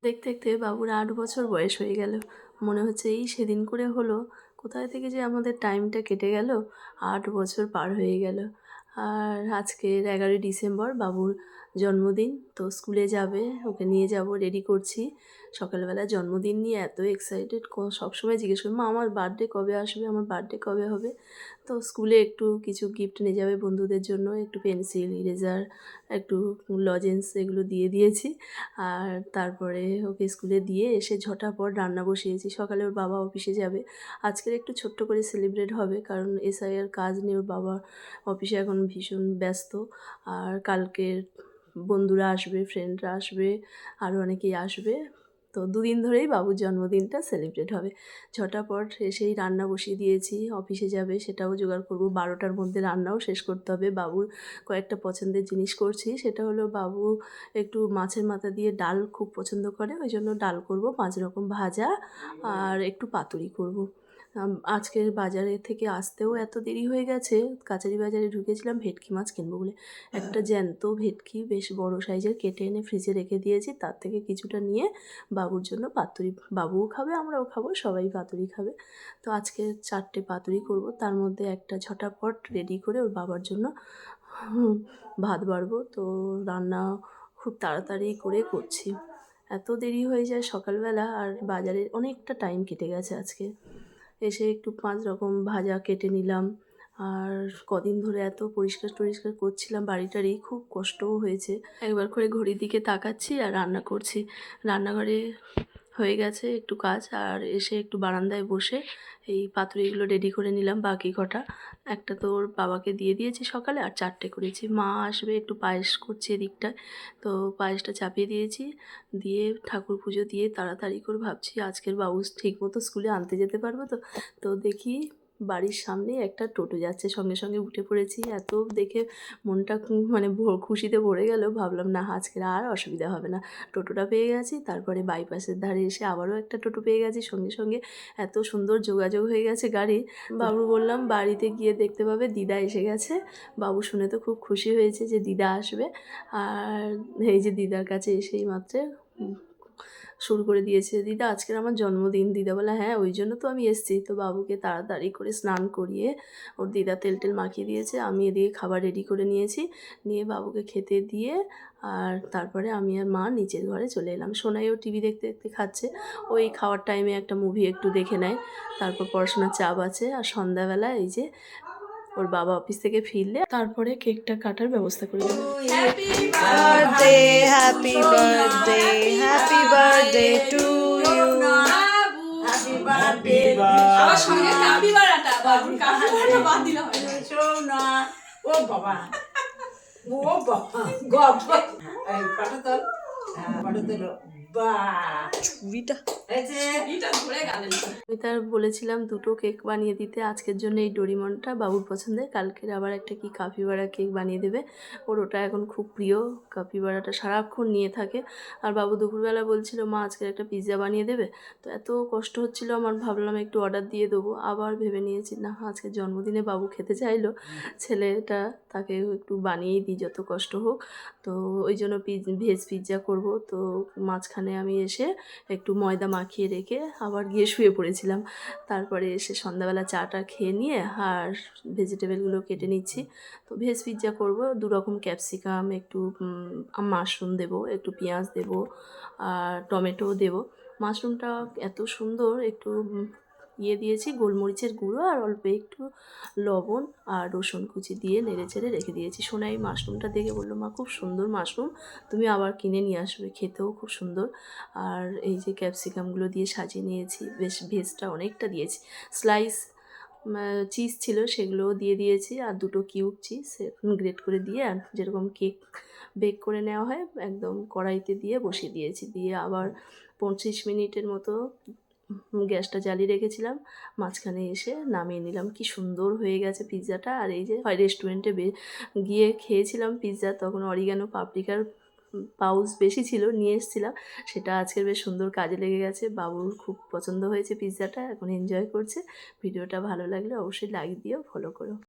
দেখতে দেখতে বাবুর ৮ বছর বয়স হয়ে গেল। মনে হচ্ছে এই সেদিন করে হলো, কোথায় থেকে যে আমাদের টাইমটা কেটে গেল, ৮ বছর পার হয়ে গেল। আর আজকের ১১ই ডিসেম্বর বাবুর জন্মদিন। তো স্কুলে যাবে, ওকে নিয়ে যাব, রেডি করছি। সকালবেলা জন্মদিন নিয়ে এত এক্সাইটেড, সবসময় জিজ্ঞেস করি, মা আমার বার্থডে কবে আসবে, আমার বার্থডে কবে হবে। তো স্কুলে একটু কিছু গিফট নিয়ে যাবে বন্ধুদের জন্য, একটু পেন্সিল, ইরেজার, একটু লজেন্স এগুলো দিয়ে দিয়েছি। আর তারপরে ওকে স্কুলে দিয়ে এসে ঝটাপট রান্না বসিয়েছি। সকালে ওর বাবা অফিসে যাবে। আজকের একটু ছোট্ট করে সেলিব্রেট হবে, কারণ এসআইআর কাজ নিয়ে ওর বাবা অফিসে এখন ভীষণ ব্যস্ত। আর কালকে বন্ধুরা আসবে, ফ্রেন্ডরা আসবে, আরও অনেকেই আসবে। তো দুদিন ধরেই বাবুর জন্মদিনটা সেলিব্রেট হবে। ঝটাপট এসেই রান্না বসিয়ে দিয়েছি, অফিসে যাবে সেটাও জোগাড় করব। 12টার মধ্যে রান্নাও শেষ করতে হবে। বাবুর কয়েকটা পছন্দের জিনিস করছি, সেটা হলো বাবু একটু মাছের মাথা দিয়ে ডাল খুব পছন্দ করে, ওই জন্য ডাল করব, 5 রকম ভাজা আর একটু পাতুরি করব। আজকের বাজারে থেকে আসতেও এত দেরি হয়ে গেছে, কাছারি বাজারে ঢুকেছিলাম ভেটকি মাছ কিনবো বলে। একটা জ্যান্ত ভেটকি বেশ বড় সাইজের কেটে এনে ফ্রিজে রেখে দিয়েছি, তার থেকে কিছুটা নিয়ে বাবুর জন্য পাতুরি, বাবুও খাবে আমরাও খাবো, সবাই পাতুরি খাবে। তো আজকে 4টে পাতুরি করব, তার মধ্যে একটা ঝটাপট রেডি করে ওর বাবার জন্য ভাত বাড়বো। তো রান্না খুব তাড়াতাড়ি করে করছি, এত দেরি হয়ে যায় সকালবেলা। আর বাজারে অনেকটা টাইম কেটে গেছে আজকে। এসে একটু 5 রকম ভাজা কেটে নিলাম। আর কদিন ধরে এত পরিষ্কার টরিষ্কার করছিলাম বাড়িটারি, খুব কষ্টও হয়েছে। একবার করে ঘড়ির দিকে তাকাচ্ছি আর রান্না করছি। রান্নাঘরে হয়ে গেছে একটু কাজ, আর এসে একটু বারান্দায় বসে এই পাতুরিগুলো রেডি করে নিলাম। বাকি কটা একটা তো ওর বাবাকে দিয়ে দিয়েছি সকালে, আর 4টে করেছি। মা আসবে, একটু পায়েস করছি এদিকটায়, তো পায়েসটা চাপিয়ে দিয়েছি। দিয়ে ঠাকুর পুজো দিয়ে তাড়াতাড়ি করে ভাবছি আজকের বাবু ঠিক মতো স্কুলে আনতে যেতে পারবো তো। তো দেখি বাড়ির সামনে একটা টোটো যাচ্ছে, সঙ্গে সঙ্গে উঠে পড়েছি। এত দেখে মনটা মানে খুশিতে ভরে গেল, ভাবলাম না আজকের আর অসুবিধা হবে না, টোটোটা পেয়ে গেছি। তারপরে বাইপাসের ধারে এসে আবারও একটা টোটো পেয়ে গেছি, সঙ্গে সঙ্গে এত সুন্দর যোগাযোগ হয়ে গেছে গাড়ি। বাবু বললাম বাড়িতে গিয়ে দেখতে পাবে দিদা এসে গেছে। বাবু শুনে তো খুব খুশি হয়েছে যে দিদা আসবে। আর এই যে দিদার কাছে এসেই মাত্র শুরু করে দিয়েছে, দিদা আজকের আমার জন্মদিন। দিদা বলে হ্যাঁ ওই জন্য তো আমি এসেছি। তো বাবুকে তাড়াতাড়ি করে স্নান করিয়ে ওর দিদা তেল টেল মাখিয়ে দিয়েছে, আমি এদিকে খাবার রেডি করে নিয়েছি, নিয়ে বাবুকে খেতে দিয়ে আর তারপরে আমি আর মা নিচের ঘরে চলে এলাম। সোনাইও টিভি দেখতে দেখতে খাচ্ছে, ওই খাওয়ার টাইমে একটা মুভি একটু দেখে নেয়, তারপর পড়াশোনার চাপ আছে। আর সন্ধ্যাবেলা এই যে ওর বাবা অফিস থেকে ফিরলে তারপরে কেকটা কাটার ব্যবস্থা করে দেবো। Happy birthday, happy birthday, happy birthday to you. Happy birthday. আমার সঙ্গে কাপিবারাটা বাবুর কাপিবারাটা বাদ দিলে হয় না। সোনা ও বাবা ও বাবা গপ এই পাটাতল পাটাতল বা চুড়িটা এই যে এটা ধরে গেলেন। আমি তার বলেছিলাম 2টো কেক বানিয়ে দিতে আজকের জন্য, এই ডোরিমনটা বাবুর পছন্দের। কালকের আবার একটা কি কাপিবারা কেক বানিয়ে দেবে, ওর ওটা এখন খুব প্রিয়। কাপিবারাটা সারাক্ষণ নিয়ে থাকে। আর বাবু দুপুরবেলা বলছিল মা আজকের একটা পিৎজা বানিয়ে দেবে। তো এত কষ্ট হচ্ছিল আমার, ভাবলাম একটু অর্ডার দিয়ে দেবো। আবার ভেবে নিয়েছি না, আজকে জন্মদিনে বাবু খেতে চাইলো, ছেলেটা, তাকে একটু বানিয়েই দিই যত কষ্ট হোক। তো ওই জন্য ভেজ পিৎজা করব। তো মাঝখানে আমি এসে একটু ময়দা মাখিয়ে রেখে আবার গিয়ে শুয়ে পড়েছিলাম। তারপরে এসে সন্ধ্যাবেলা চাটা খেয়ে নিয়ে আর ভেজিটেবলগুলো কেটে নিচ্ছি। তো ভেজ পিৎজা করব, 2 রকম ক্যাপসিকাম, একটু মাশরুম দেবো, একটু পেঁয়াজ দেবো, আর টমেটোও দেবো। মাশরুমটা এত সুন্দর, একটু দিয়েছি গোলমরিচের গুঁড়ো আর অল্প একটু লবণ আর রসুন কুচি দিয়ে নেড়ে চেড়ে রেখে দিয়েছি। সোনাই মাশরুমটা দেখে বললো মা খুব সুন্দর মাশরুম, তুমি আবার কিনে নিয়ে আসবে, খেতেও খুব সুন্দর। আর এই যে ক্যাপসিকামগুলো দিয়ে সাজিয়ে নিয়েছি, বেশ ভেজটা অনেকটা দিয়েছি। স্লাইস চিজ ছিল সেগুলোও দিয়ে দিয়েছি, আর 2টো কিউব চিজ গ্রেট করে দিয়ে, আর যেরকম কেক বেক করে নেওয়া হয় একদম কড়াইতে দিয়ে বসিয়ে দিয়েছি। দিয়ে আবার 25 মিনিটের মতো গ্যাসটা জ্বালিয়ে রেখেছিলাম। মাঝখানে এসে নামিয়ে নিলাম। কি সুন্দর হয়ে গেছে পিৎজাটা। আর এই যে হয় রেস্টুরেন্টে গিয়ে খেয়েছিলাম পিৎজা, তখন অরিগানো পাপরিকার পাউচ বেশি ছিল, নিয়ে এসেছিলাম। সেটা আজকের বেশ সুন্দর কাজে লেগে গেছে। বাবুর খুব পছন্দ হয়েছে পিৎজাটা, এখন এনজয় করছে। ভিডিওটা ভালো লাগলে অবশ্যই লাইক দিও, ফলো করো।